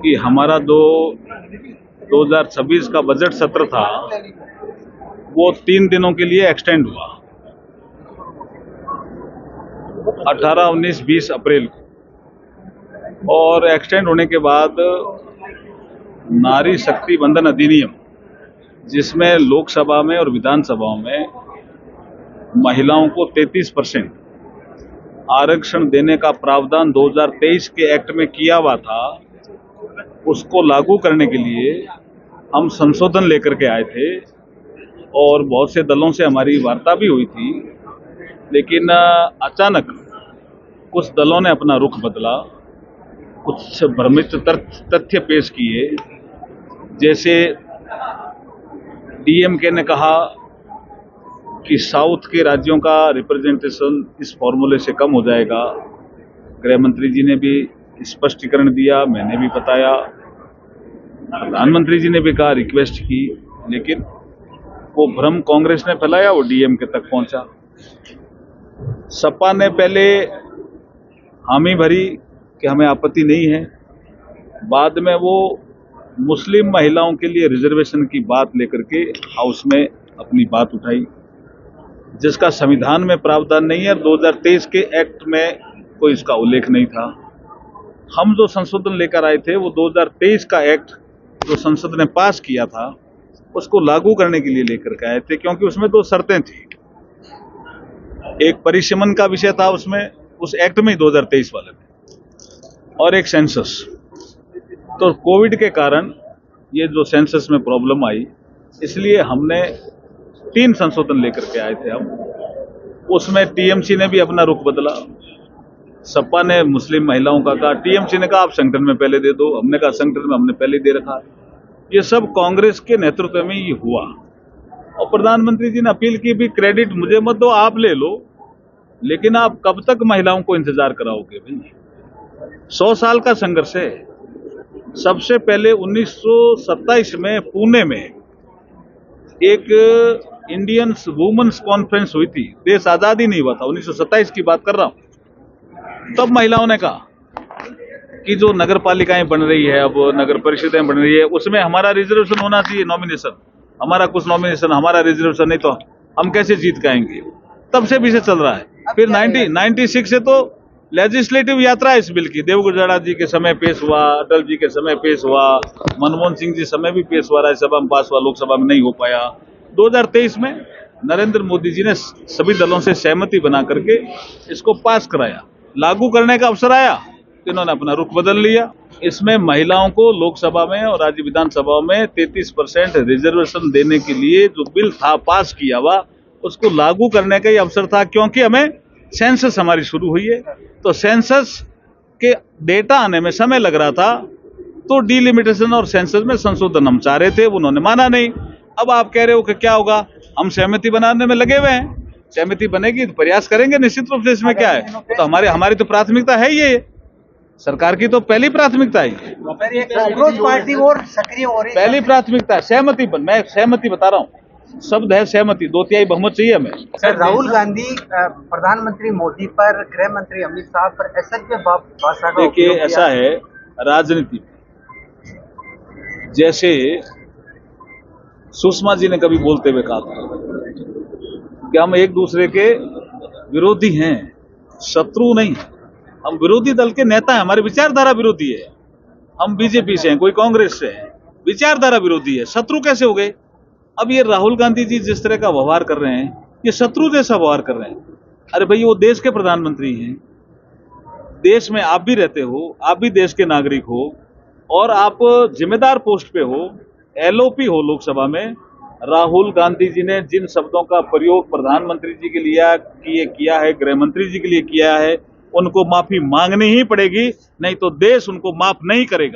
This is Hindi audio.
कि हमारा 2026 का बजट सत्र था वो 3 दिनों के लिए एक्सटेंड हुआ, 18, 19, 20 अप्रैल को। और एक्सटेंड होने के बाद नारी शक्ति बंधन अधिनियम, जिसमें लोकसभा में और विधानसभाओं में महिलाओं को 33% आरक्षण देने का प्रावधान 2023 के एक्ट में किया हुआ था, उसको लागू करने के लिए हम संशोधन लेकर के आए थे और बहुत से दलों से हमारी वार्ता भी हुई थी। लेकिन अचानक कुछ दलों ने अपना रुख बदला, कुछ भ्रमित तथ्य पेश किए। जैसे डीएमके ने कहा कि साउथ के राज्यों का रिप्रेजेंटेशन इस फॉर्मूले से कम हो जाएगा। गृह मंत्री जी ने भी स्पष्टीकरण दिया, मैंने भी बताया, प्रधानमंत्री जी ने भी कहा, रिक्वेस्ट की, लेकिन वो भ्रम कांग्रेस ने फैलाया, वो डीएमके तक पहुंचा। सपा ने पहले हामी भरी कि हमें आपत्ति नहीं है, बाद में वो मुस्लिम महिलाओं के लिए रिजर्वेशन की बात लेकर के हाउस में अपनी बात उठाई, जिसका संविधान में प्रावधान नहीं है। 2023 के एक्ट में कोई इसका उल्लेख नहीं था। हम जो संशोधन लेकर आए थे वो 2023 का एक्ट जो संसद ने पास किया था उसको लागू करने के लिए लेकर के आए थे, क्योंकि उसमें 2 शर्तें थी। एक परिसीमन का विषय था उसमें, उस एक्ट में 2023 वाले में, और एक सेंसस। तो कोविड के कारण ये जो सेंसस में प्रॉब्लम आई, इसलिए हमने 3 संशोधन लेकर के आए थे हम। उसमें टीएमसी ने भी अपना रुख बदला। सपा ने मुस्लिम महिलाओं का कहा, टीएमसी ने कहा आप संगठन में पहले दे दो, हमने कहा संगठन में हमने पहले दे रखा। ये सब कांग्रेस के नेतृत्व में ही हुआ। और प्रधानमंत्री जी ने अपील की भी, क्रेडिट मुझे मत दो, आप ले लो, लेकिन आप कब तक महिलाओं को इंतजार कराओगे भाई? 100 साल का संघर्ष है। सबसे पहले 1927 में पुणे में एक इंडियन वुमेन्स कॉन्फ्रेंस हुई थी। देश आजाद ही नहीं हुआ था, 1927 की बात कर रहा हूं। तब महिलाओं ने कहा कि जो नगर पालिकाएं बन रही है, अब नगर परिषदें बन रही है, उसमें हमारा रिजर्वेशन होना चाहिए, नॉमिनेशन हमारा, कुछ नॉमिनेशन हमारा रिजर्वेशन नहीं तो हम कैसे जीत के आएंगे। तब से भी से चल रहा है। फिर 1996 से तो लेजिस्लेटिव यात्रा इस बिल की देवगुजराड़ा जी के समय पेश हुआ, अटल जी के समय पेश हुआ, मनमोहन सिंह जी समय भी पेश हुआ, राज्यसभा में पास हुआ, लोकसभा में नहीं हो पाया। 2023 में नरेंद्र मोदी जी ने सभी दलों से सहमति बना करके इसको पास कराया, लागू करने का अवसर आया, इन्होंने अपना रुख बदल लिया। इसमें महिलाओं को लोकसभा में और राज्य विधानसभाओं में 33% रिजर्वेशन देने के लिए जो बिल था पास किया हुआ, उसको लागू करने का ही अवसर था, क्योंकि हमें सेंसस हमारी शुरू हुई है। तो सेंसस के डेटा आने में समय लग रहा था, तो डिलिमिटेशन और सेंसस में संशोधन हम चाह रहे थे, उन्होंने माना नहीं। अब आप कह रहे हो कि क्या होगा, हम सहमति बनाने में लगे हुए हैं। सहमति बनेगी तो प्रयास करेंगे निश्चित रूप से। इसमें क्या है, तो हमारी तो प्राथमिकता है ये, सरकार की तो पहली प्राथमिकता है, कांग्रेस पार्टी और सक्रिय हो रही, पहली प्राथमिकता है सहमति। मैं सहमति बता रहा हूँ, शब्द है सहमति, 2/3 बहुमत चाहिए हमें। सर, राहुल गांधी प्रधानमंत्री मोदी पर, गृह मंत्री अमित शाह पर असत्य भाषा का, देखिए ऐसा है राजनीति, जैसे सुषमा जी ने कभी बोलते हुए कहा था कि हम एक दूसरे के विरोधी हैं, शत्रु नहीं। हम विरोधी दल के नेता हैं, हमारी विचारधारा विरोधी है। हम बीजेपी से हैं, कोई कांग्रेस से है, विचारधारा विरोधी है, शत्रु कैसे हो गए? अब ये राहुल गांधी जी जिस तरह का व्यवहार कर रहे हैं, ये शत्रु जैसा व्यवहार कर रहे हैं। अरे भाई, वो देश के प्रधानमंत्री हैं, देश में आप भी रहते हो, आप भी देश के नागरिक हो, और आप जिम्मेदार पोस्ट पे हो, एलओपी हो लोकसभा में। राहुल गांधी जी ने जिन शब्दों का प्रयोग प्रधानमंत्री जी के लिए किया है, गृह मंत्री जी के लिए किया है, उनको माफी मांगनी ही पड़ेगी, नहीं तो देश उनको माफ नहीं करेगा।